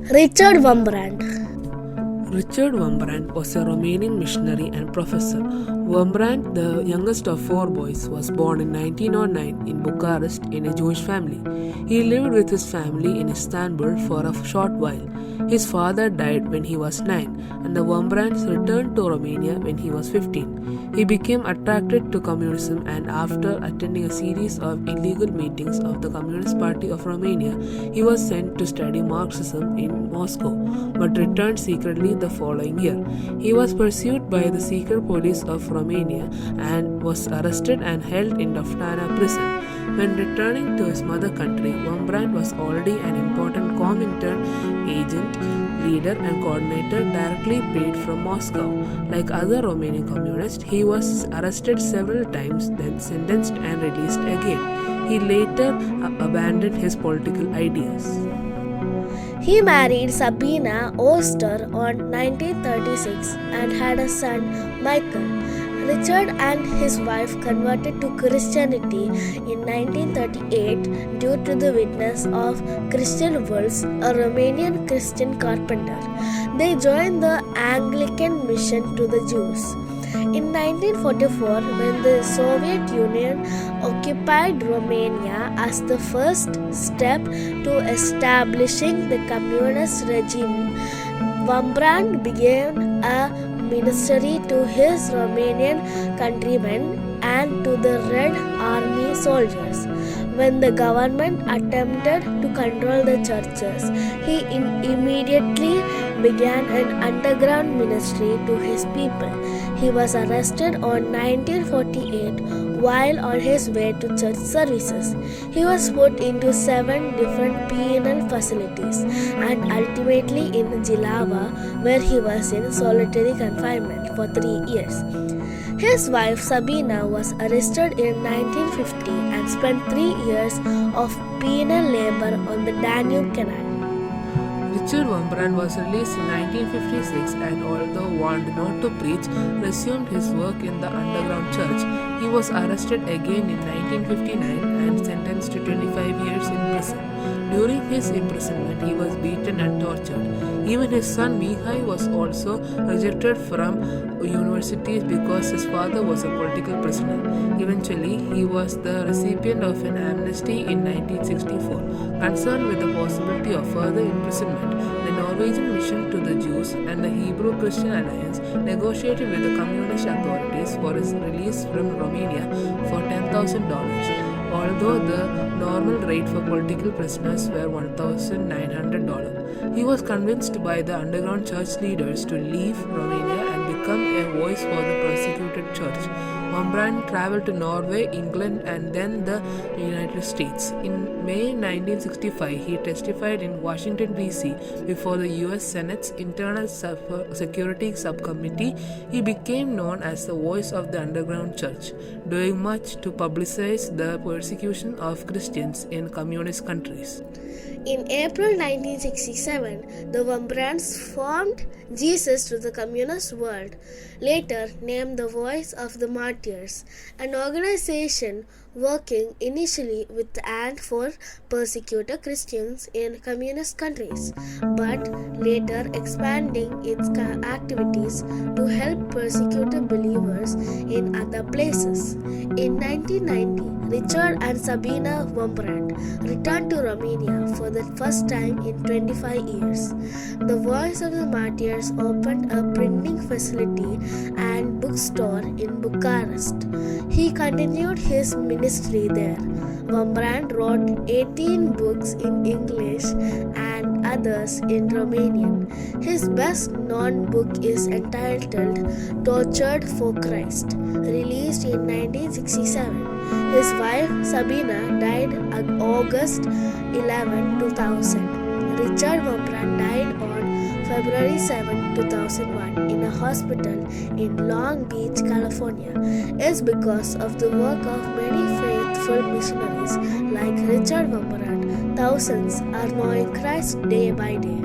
Richard Wurmbrand. Richard Wurmbrand was a Romanian missionary and professor. Wurmbrand, the youngest of four boys, was born in 1909 in Bucharest in a Jewish family. He lived with his family in Istanbul for a short while. His father died when he was 9, and the Wurmbrands returned to Romania when he was 15. He became attracted to communism, and after attending a series of illegal meetings of the Communist Party of Romania, he was sent to study Marxism in Moscow, but returned secretly the following year. He was pursued by the secret police of Romania and was arrested and held in Doftana prison. When returning to his mother country, Wurmbrand was already an important Comintern agent, leader and coordinator directly paid from Moscow. Like other Romanian communists, he was arrested several times, then sentenced and released again. He later abandoned his political ideas. He married Sabina Oster on 1936 and had a son, Michael. Richard and his wife converted to Christianity in 1938 due to the witness of Christian Wolfs, a Romanian Christian carpenter. They joined the Anglican mission to the Jews. In 1944, when the Soviet Union occupied Romania as the first step to establishing the communist regime, Wurmbrand began a ministry to his Romanian countrymen and to the Red Army soldiers. When the government attempted to control the churches, he immediately began an underground ministry to his people. He was arrested on 1948 while on his way to church services. He was put into 7 different penal facilities and ultimately in Jilava, where he was in solitary confinement for 3 years. His wife Sabina was arrested in 1950 and spent 3 years of penal labor on the Danube Canal. Richard Wurmbrand was released in 1956 and, although warned not to preach, resumed his work in the underground church. He was arrested again in 1959 and sentenced to 25 years in prison. During his imprisonment, he was beaten and tortured. Even his son Mihai was also rejected from universities because his father was a political prisoner. Eventually, he was the recipient of an amnesty in 1964. Concerned with the possibility of further imprisonment, the Norwegian Mission to the Jews and the Hebrew Christian Alliance negotiated with the communist authorities for his release from Romania for $10,000. Although the normal rate for political prisoners were $1,900. He was convinced by the underground church leaders to leave Romania and become a voice for the persecuted church. Wurmbrand traveled to Norway, England, and then the United States. In May 1965, he testified in Washington, D.C. before the U.S. Senate's Internal Security Subcommittee. He became known as the voice of the underground church, doing much to publicize the persecution of Christians in communist countries. In April 1967, the Wurmbrands formed Jesus to the Communist World, later named the Voice of the Martyrs, an organization working initially with and for persecuted Christians in communist countries, but later expanding its activities to help persecuted believers in other places. In 1990, Richard and Sabina Wurmbrand returned to Romania for the first time in 25 years. The Voice of the Martyrs opened a printing facility and bookstore in Bucharest. He continued his ministry there. Wurmbrand wrote 18 books in English and others in Romanian. His best-known book is entitled Tortured for Christ, released in 1967. His wife Sabina died on August 11, 2000. Richard Wurmbrand died on February 7, 2001 in a hospital in Long Beach, California. It's because of the work of many faithful missionaries like Richard Wurmbrand. Thousands are knowing Christ day by day.